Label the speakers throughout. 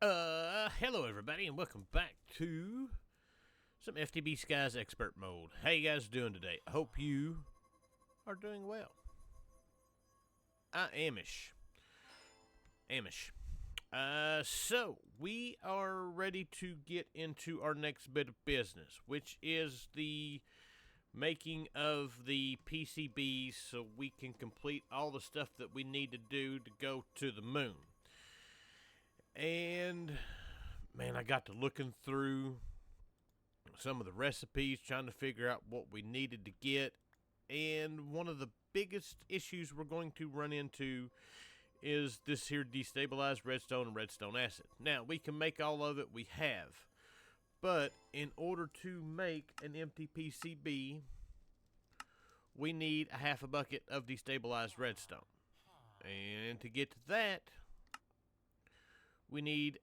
Speaker 1: Hello everybody, and welcome back to some FTB Skies Expert Mode. How you guys doing today? I hope you are doing well. Amish. So we are ready to get into our next bit of business, which is the making of the PCBs so we can complete all the stuff that we need to do to go to the moon. And man, I got to looking through some of the recipes, trying to figure out what we needed to get. And one of the biggest issues we're going to run into is this here destabilized redstone and redstone acid. Now, we can make all of it, we have. But in order to make an empty PCB, we need a half a bucket of destabilized redstone. And to get to that, we need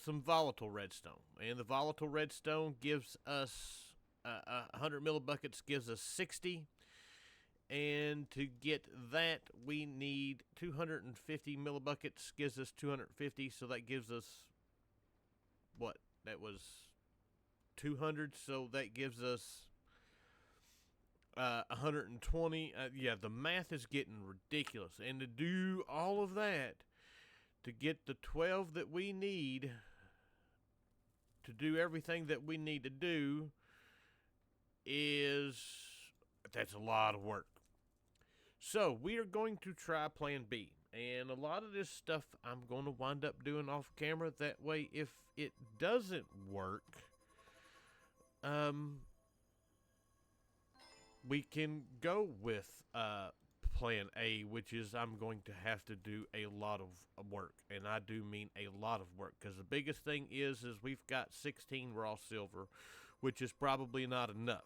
Speaker 1: some volatile redstone, and the volatile redstone gives us 100 millibuckets gives us 60, and to get that we need 250 millibuckets gives us 250, so that gives us what? That was 200, so that gives us 120. Yeah, the math is getting ridiculous, and to do all of that, to get the 12 that we need to do everything that we need to do that's a lot of work. So we are going to try plan B. And a lot of this stuff I'm going to wind up doing off camera. That way, if it doesn't work, we can go with plan A, which is I'm going to have to do a lot of work, and I do mean a lot of work, because the biggest thing is we've got 16 raw silver, which is probably not enough.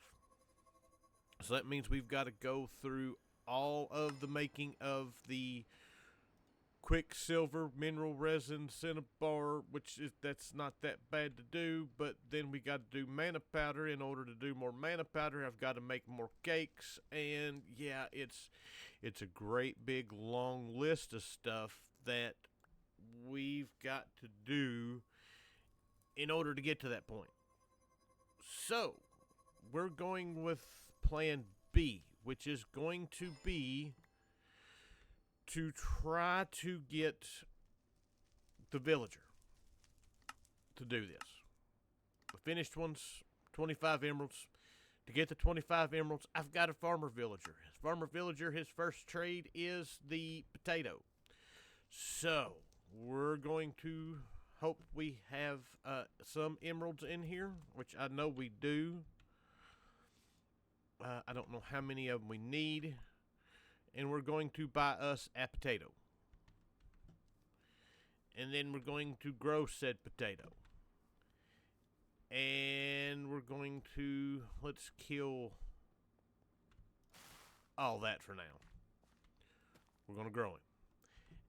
Speaker 1: So that means we've got to go through all of the making of the quicksilver, mineral resin, cinnabar, that's not that bad to do, but then we got to do mana powder. In order to do more mana powder, I've got to make more cakes, and yeah, it's a great big long list of stuff that we've got to do in order to get to that point. So we're going with plan B, which is going to be to try to get the villager to do this. The finished one's 25 emeralds. To get the 25 emeralds, I've got a farmer villager. Farmer villager, his first trade is the potato. So we're going to hope we have some emeralds in here, which I know we do. I don't know how many of them we need. And we're going to buy us a potato. And then we're going to grow said potato. And we're going to, let's kill all that for now. We're going to grow it.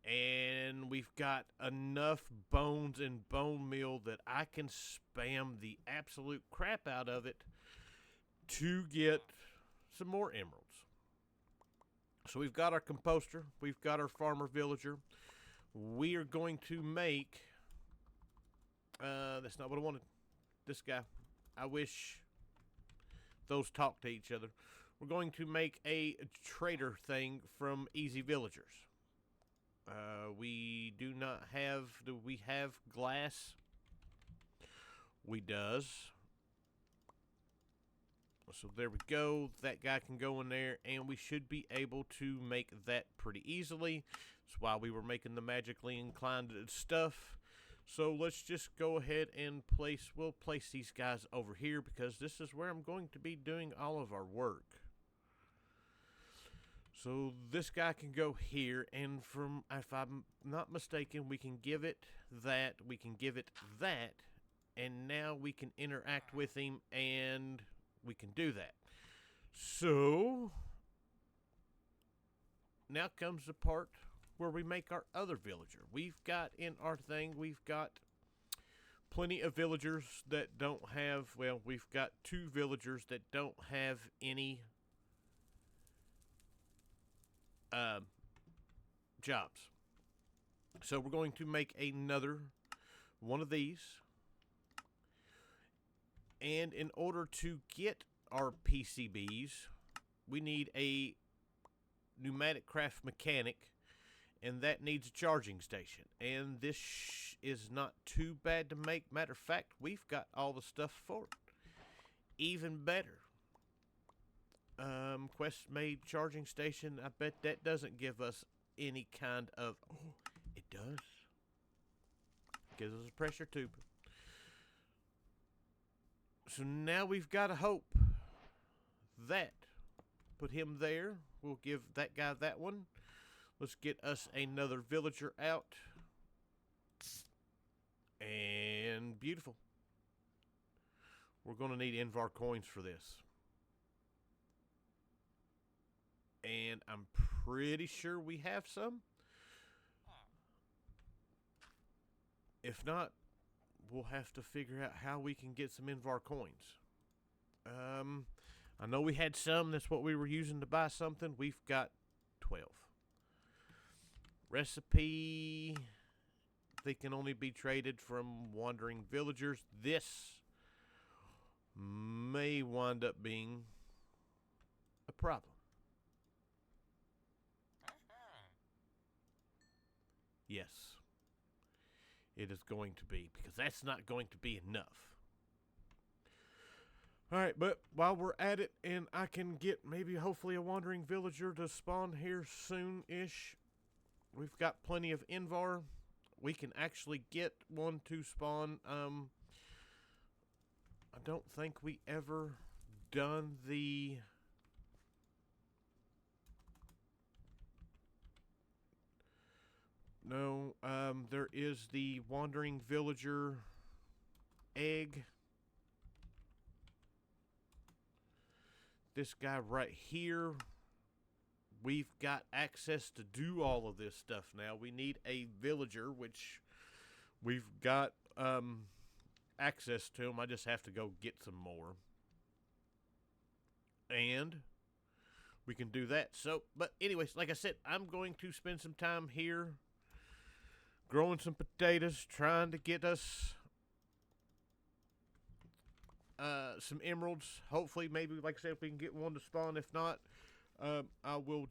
Speaker 1: And we've got enough bones and bone meal that I can spam the absolute crap out of it to get some more emeralds. So we've got our composter, we've got our farmer villager. We are going to make, that's not what I wanted. This guy. I wish those talk to each other. We're going to make a trader thing from easy villagers. We do not have, do we have glass? We does. So there we go. That guy can go in there, and we should be able to make that pretty easily. That's why we were making the magically inclined stuff. So let's just go ahead and we'll place these guys over here, because this is where I'm going to be doing all of our work. So this guy can go here, and if I'm not mistaken, we can give it that, and now we can interact with him, and we can do that. So now comes the part where we make our other villager. We've got in our thing, we've got plenty of villagers that don't have, well, we've got 2 villagers that don't have any jobs. So we're going to make another one of these. And in order to get our PCBs, we need a pneumatic craft mechanic, and that needs a charging station. And this is not too bad to make. Matter of fact, we've got all the stuff for it. Even better. Quest made charging station. I bet that doesn't give us any kind of... Oh, it does. Gives us a pressure tube. So now we've got to hope that. Put him there. We'll give that guy that one. Let's get us another villager out. And beautiful. We're going to need Invar coins for this. And I'm pretty sure we have some. If not, we'll have to figure out how we can get some Invar coins. I know we had some. That's what we were using to buy something. We've got 12. Recipe. They can only be traded from wandering villagers. This may wind up being a problem. Yes. It is going to be, because that's not going to be enough. Alright, but while we're at it, and I can get maybe hopefully a wandering villager to spawn here soon-ish. We've got plenty of Invar. We can actually get one to spawn. I don't think we ever done the... No, there is the wandering villager egg. This guy right here, we've got access to do all of this stuff now. We need a villager, which we've got access to them. I just have to go get some more. And we can do that. So, but anyways, like I said, I'm going to spend some time here growing some potatoes, trying to get us some emeralds. Hopefully, maybe, like I said, if we can get one to spawn. If not, I will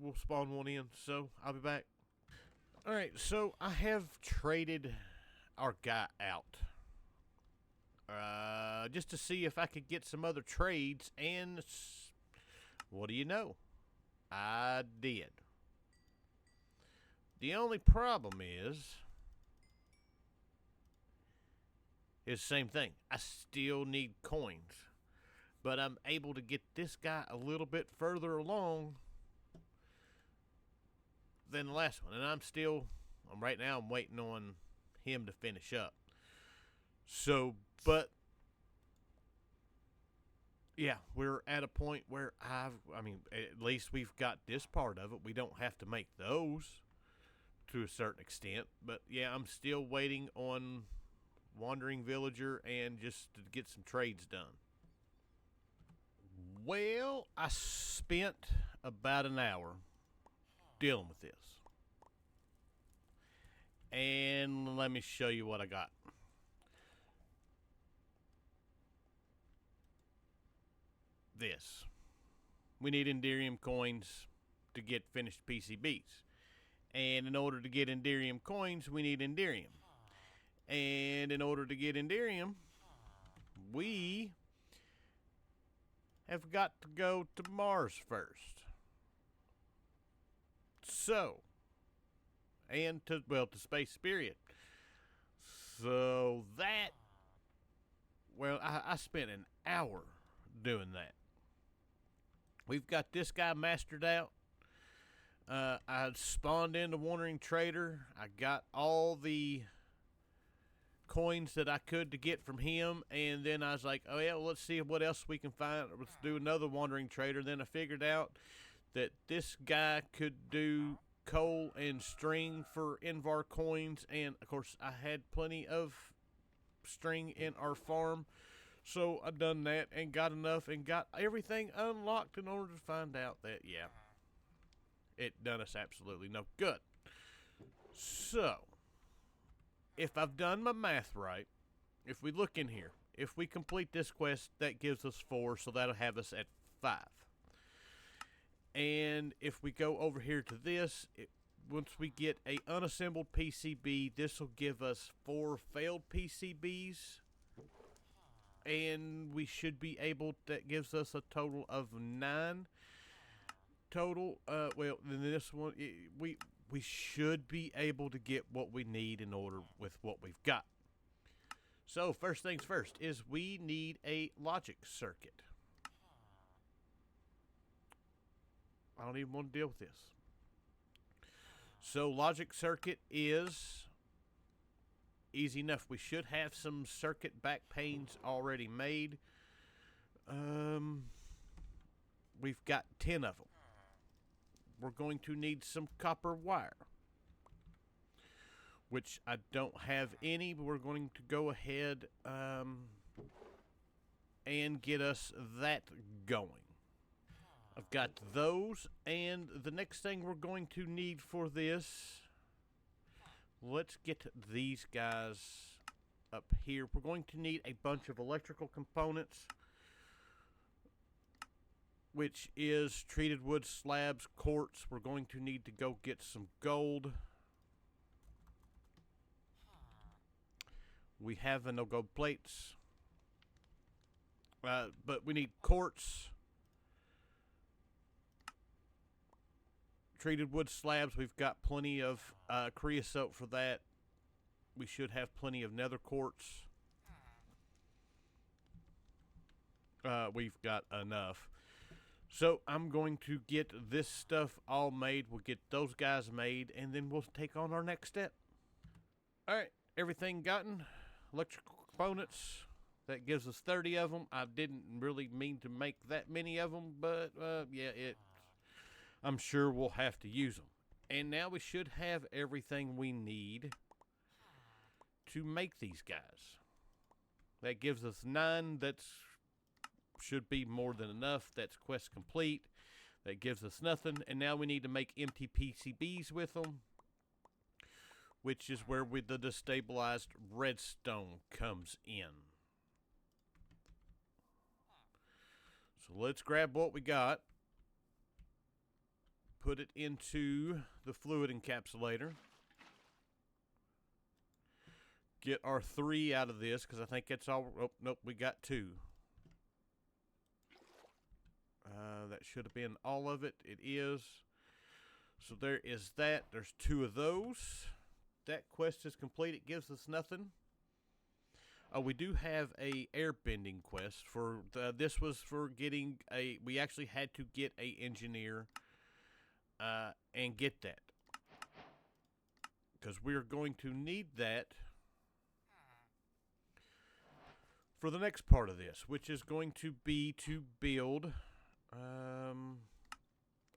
Speaker 1: we'll spawn one in. So, I'll be back. Alright, so I have traded our guy out. Just to see if I could get some other trades, and what do you know? I did. The only problem is the same thing. I still need coins. But I'm able to get this guy a little bit further along than the last one. And right now I'm waiting on him to finish up. So, but yeah, we're at a point where at least we've got this part of it. We don't have to make those to a certain extent, but yeah, I'm still waiting on wandering villager and just to get some trades done. Well, I spent about an hour dealing with this, and let me show you what I got. This, we need Enderium coins to get finished PCBs. And in order to get Enderium coins, we need Enderium. And in order to get Enderium, we have got to go to Mars first. So, and to Space Spirit. So that, I spent an hour doing that. We've got this guy mastered out. I spawned into Wandering Trader. I got all the coins that I could to get from him, and then I was like, oh yeah, well, let's see what else we can find. Let's do another Wandering Trader. Then I figured out that this guy could do coal and string for Invar coins, and of course I had plenty of string in our farm, so I done that and got enough and got everything unlocked in order to find out that, yeah, it done us absolutely no good. So, if I've done my math right, if we look in here, if we complete this quest, that gives us 4, so that'll have us at 5. And if we go over here to this, once we get a unassembled PCB, this will give us 4 failed PCBs. And we should be able, that gives us a total of 9 total. Well, then this one, we should be able to get what we need in order with what we've got. So first things first is we need a logic circuit. I don't even want to deal with this. So logic circuit is easy enough. We should have some circuit back panes already made. We've got 10 of them. We're going to need some copper wire, which I don't have any, but we're going to go ahead and get us that going. I've got those, and the next thing we're going to need for this, let's get these guys up here. We're going to need a bunch of electrical components, which is treated wood slabs, quartz. We're going to need to go get some gold. We have no gold plates, but we need quartz, treated wood slabs. We've got plenty of creosote for that. We should have plenty of nether quartz. We've got enough. So I'm going to get this stuff all made. We'll get those guys made, and then we'll take on our next step. All right, everything gotten. Electrical components. That gives us 30 of them. I didn't really mean to make that many of them, but yeah, I'm sure we'll have to use them. And now we should have everything we need to make these guys. That gives us 9. That's should be more than enough. That's quest complete. That gives us nothing. And now we need to make empty PCBs with them, which is where the destabilized redstone comes in. So let's grab what we got, put it into the fluid encapsulator, get our 3 out of this, because I think that's all. Oh, nope, we got 2. That should have been all of it. It is. So there is that. There's 2 of those. That quest is complete. It gives us nothing. Oh, we do have a airbending quest for this was for getting a. We actually had to get a engineer and get that, because we're going to need that for the next part of this, which is going to be to build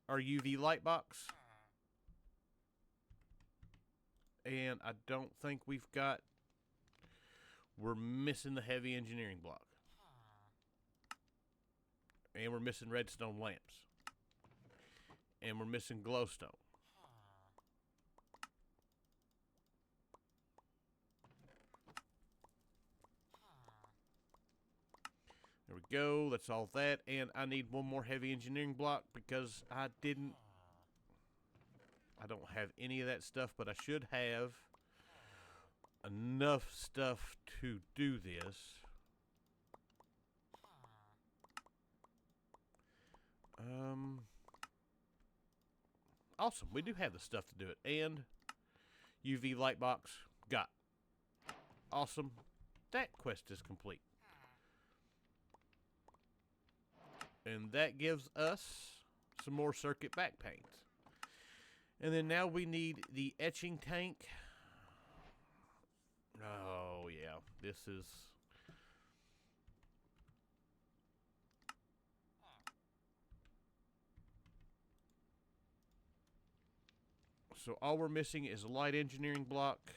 Speaker 1: our UV light box. And I don't think we're missing the heavy engineering block. And we're missing redstone lamps. And we're missing glowstone. There we go. That's all that. And I need one more heavy engineering block because I don't have any of that stuff, but I should have enough stuff to do this. Awesome. We do have the stuff to do it. And UV light box got. Awesome. That quest is complete. And that gives us some more circuit back panes. And then now we need the etching tank. Oh, yeah. This is... So all we're missing is a light engineering block.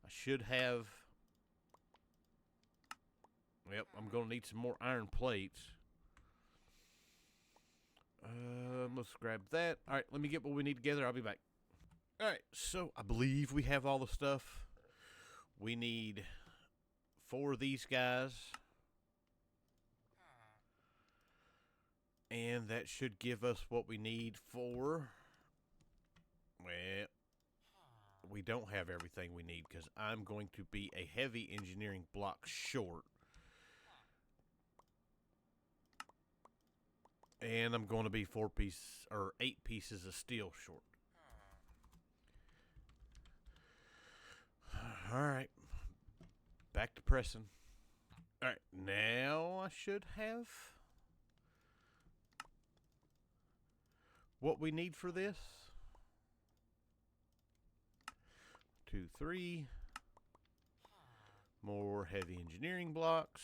Speaker 1: I should have... Yep, I'm going to need some more iron plates. Let's grab that. All right, let me get what we need together. I'll be back. All right, so I believe we have all the stuff We need 4 of these guys. And that should give us what we need for... Well, we don't have everything we need because I'm going to be a heavy engineering block short. And I'm going to be 8 pieces of steel short. Alright. Back to pressing. Alright, now I should have what we need for this. 2, 3. More heavy engineering blocks.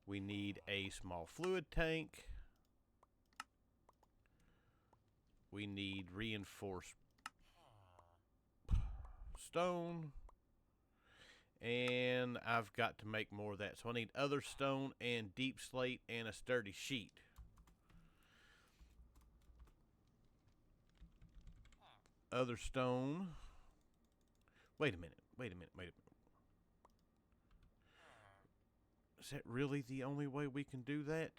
Speaker 1: We need a small fluid tank. We need reinforced stone. And I've got to make more of that. So I need other stone and deep slate and a sturdy sheet. Other stone. Wait a minute. Is that really the only way we can do that?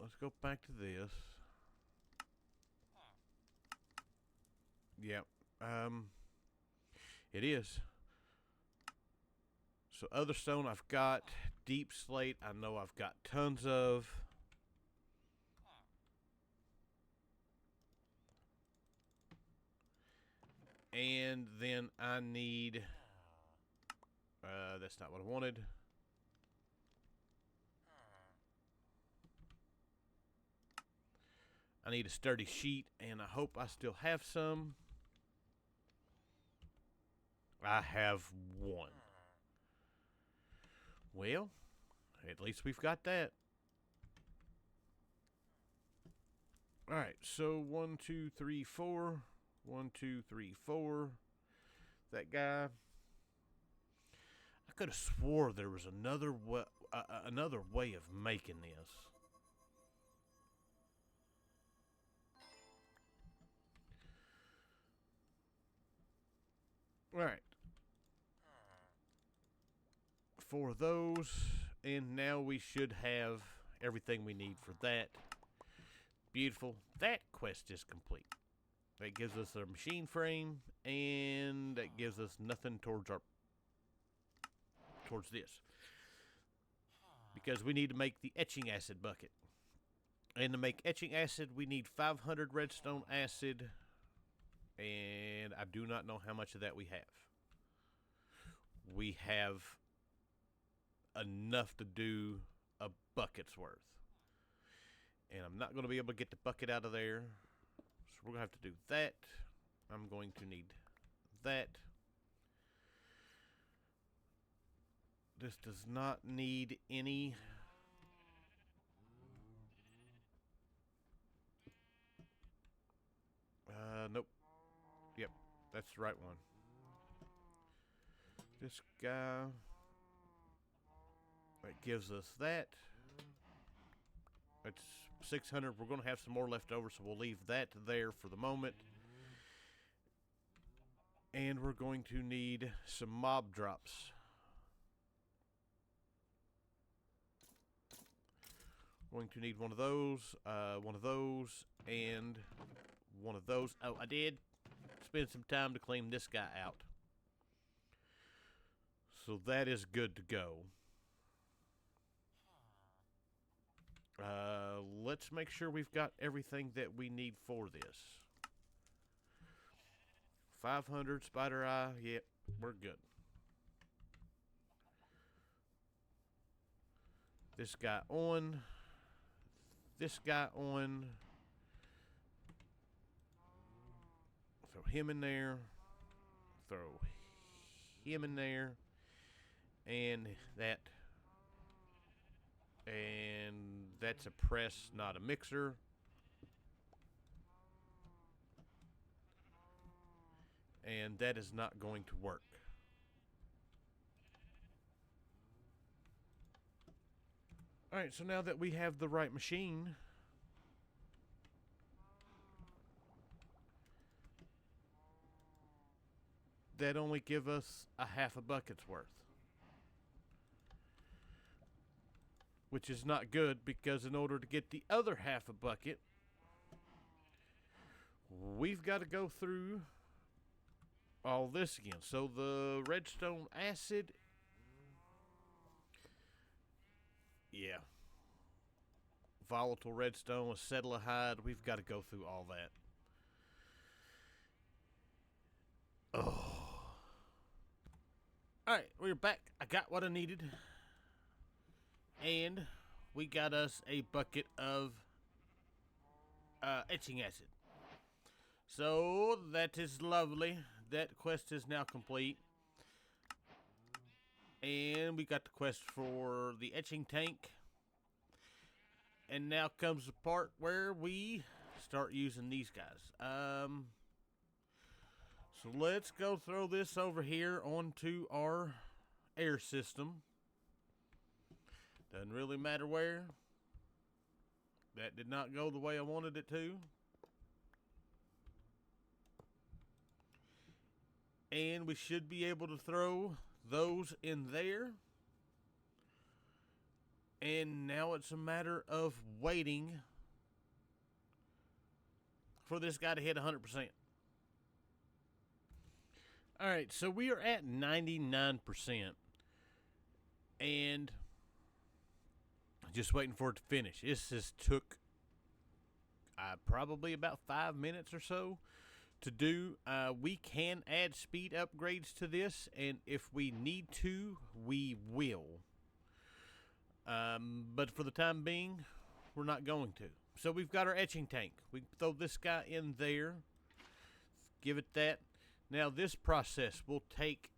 Speaker 1: Let's go back to this. Yep. It is. So other stone I've got. Deep slate I know I've got tons of. And then I need... that's not what I wanted. I need a sturdy sheet, and I hope I still have some. I have 1. Well, at least we've got that. Alright, so 1, 2, 3, 4. 1, 2, 3, 4. That guy. I could have swore there was another way of making this. Alright. 4 of those. And now we should have everything we need for that. Beautiful. That quest is complete. That gives us a machine frame, and that gives us nothing towards this. Because we need to make the etching acid bucket. And to make etching acid, we need 500 redstone acid, and I do not know how much of that we have. We have enough to do a bucket's worth. And I'm not going to be able to get the bucket out of there. So we're going to have to do that. I'm going to need that. This does not need any... nope. Yep, that's the right one. This guy... That gives us that. That's 600. We're going to have some more left over, so we'll leave that there for the moment. And we're going to need some mob drops. Going to need one of those, and one of those. Oh, I did spend some time to clean this guy out. So that is good to go. Let's make sure we've got everything that we need for this. 500 spider eye. Yep, we're good. This guy on. This guy on. Throw him in there. Throw him in there. And that. And that's a press, not a mixer. And that is not going to work. Alright, so now that we have the right machine, that only give us a half a bucket's worth. Which is not good, because in order to get the other half a bucket, we've got to go through all this again. So the redstone acid, yeah, volatile redstone, acetaldehyde, we've got to go through all that. Oh. Alright, we're back. I got what I needed. And we got us a bucket of etching acid. So that is lovely. That quest is now complete. And we got the quest for the etching tank. And now comes the part where we start using these guys. So let's go throw this over here onto our air system. Doesn't really matter where. That did not go the way I wanted it to. And we should be able to throw those in there. And now it's a matter of waiting for this guy to hit 100%. Alright, so we are at 99%. And just waiting for it to finish. This just took probably about 5 minutes or so to do. We can add speed upgrades to this, and if we need to, we will. But for the time being, we're not going to. So we've got our etching tank. We throw this guy in there. Give it that. Now this process will take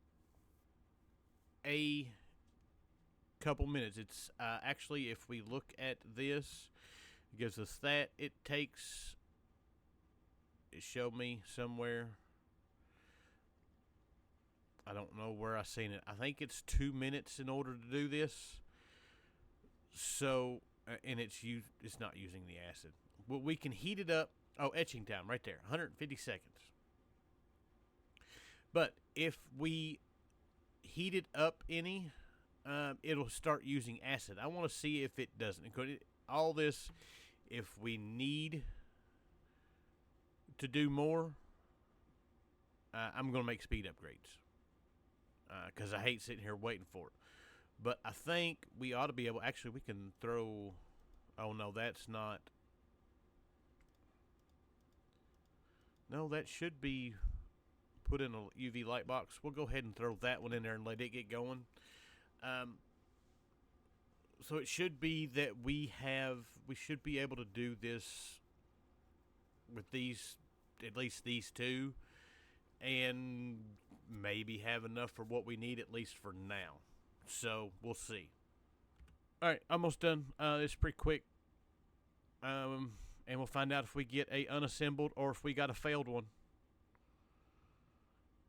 Speaker 1: a couple minutes. It's actually, if we look at this, it gives us that. It takes, it showed me somewhere, I don't know where I seen it. I think it's 2 minutes in order to do this. So, and it's not using the acid. Well, we can heat it up. Oh, etching time right there, 150 seconds. But if we heat it up any, it'll start using acid. I want to see if it doesn't. All this, if we need to do more, I'm going to make speed upgrades. Because I hate sitting here waiting for it. But I think we ought to be able, actually we can throw, oh no, that's not, no, that should be put in a UV light box. We'll go ahead and throw that one in there and let it get going. So it should be that we should be able to do this with these, at least these two, and maybe have enough for what we need, at least for now. So we'll see. Alright, almost done. It's pretty quick. And we'll find out if we get a unassembled or if we got a failed one.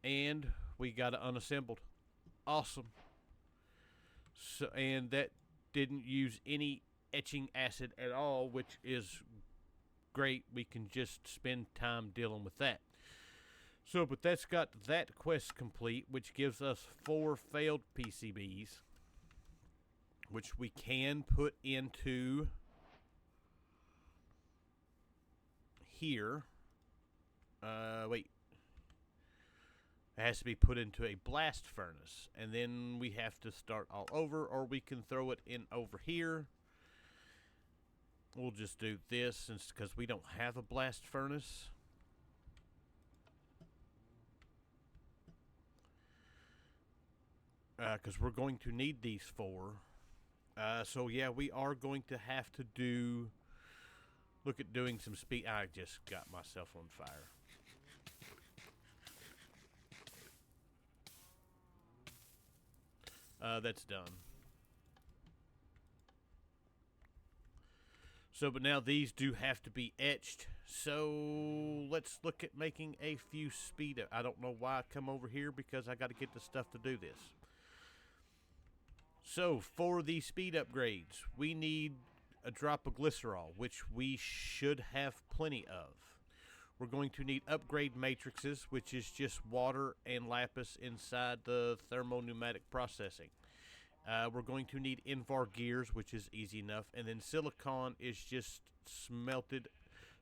Speaker 1: And we got an unassembled. Awesome. So, and that didn't use any etching acid at all, which is great. We can just spend time dealing with that. So, but that's got that quest complete, which gives us 4 failed PCBs, which we can put into here. Wait. It has to be put into a blast furnace, and then we have to start all over, or we can throw it in over here. We'll just do this because we don't have a blast furnace. Because we're going to need these 4. So yeah, we are going to have to look at doing some speed. I just got myself on fire. That's done. So, but now these do have to be etched. So let's look at making a few speed up. I don't know why I come over here, because I got to get the stuff to do this. So for the speed upgrades, we need a drop of glycerol, which we should have plenty of. We're going to need upgrade matrices, which is just water and lapis inside the thermopneumatic processing. We're going to need Invar gears, which is easy enough. And then silicon is just smelted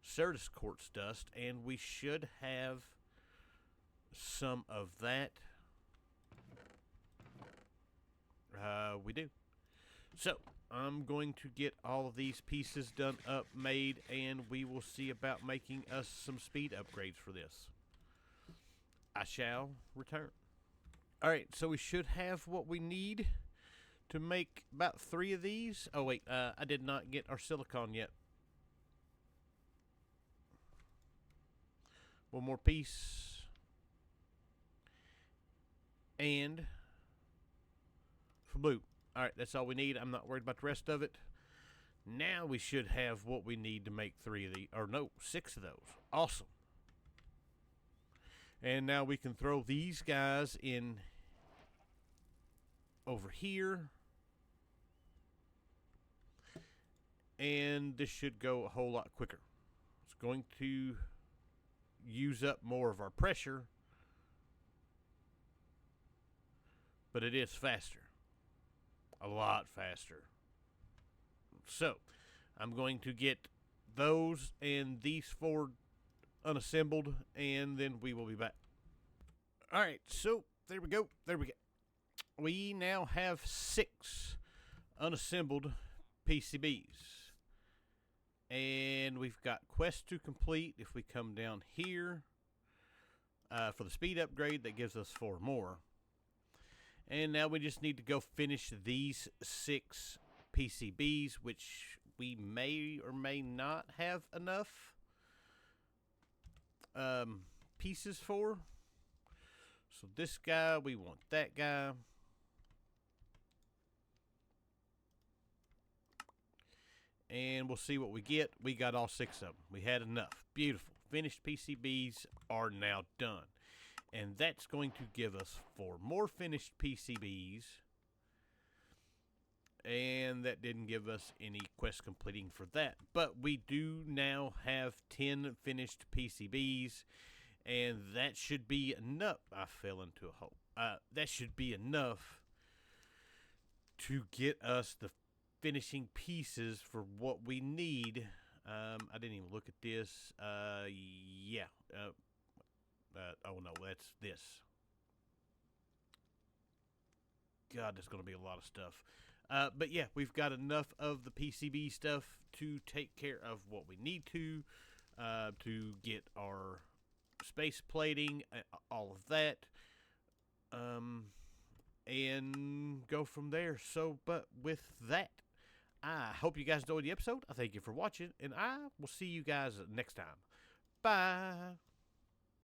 Speaker 1: Certus quartz dust. And we should have some of that. We do. So, I'm going to get all of these pieces done up, made, and we will see about making us some speed upgrades for this. I shall return. Alright, so we should have what we need to make about 3 of these. Oh wait, I did not get our silicon yet. One more piece. And for blue. Alright, that's all we need. I'm not worried about the rest of it. Now we should have what we need to make 3 of these. Or no, 6 of those. Awesome. And now we can throw these guys in over here. And this should go a whole lot quicker. It's going to use up more of our pressure, but it is faster. A lot faster. So, I'm going to get those and these 4 unassembled, and then we will be back. Alright, so there we go. There we go. We now have 6 unassembled PCBs. And we've got quests to complete. If we come down here for the speed upgrade, that gives us 4 more. And now we just need to go finish these 6 PCBs, which we may or may not have enough pieces for. So this guy, we want that guy. And we'll see what we get. We got all 6 of them. We had enough. Beautiful. Finished PCBs are now done. And that's going to give us 4 more finished PCBs. And that didn't give us any quest completing for that. But we do now have 10 finished PCBs. And that should be enough. I fell into a hole. That should be enough to get us the finishing pieces for what we need. I didn't even look at this. Yeah. Oh no, that's this. God, there's going to be a lot of stuff. But yeah, we've got enough of the PCB stuff to take care of what we need to get our space plating, all of that, and go from there. So, but with that, I hope you guys enjoyed the episode. I thank you for watching, and I will see you guys next time. Bye.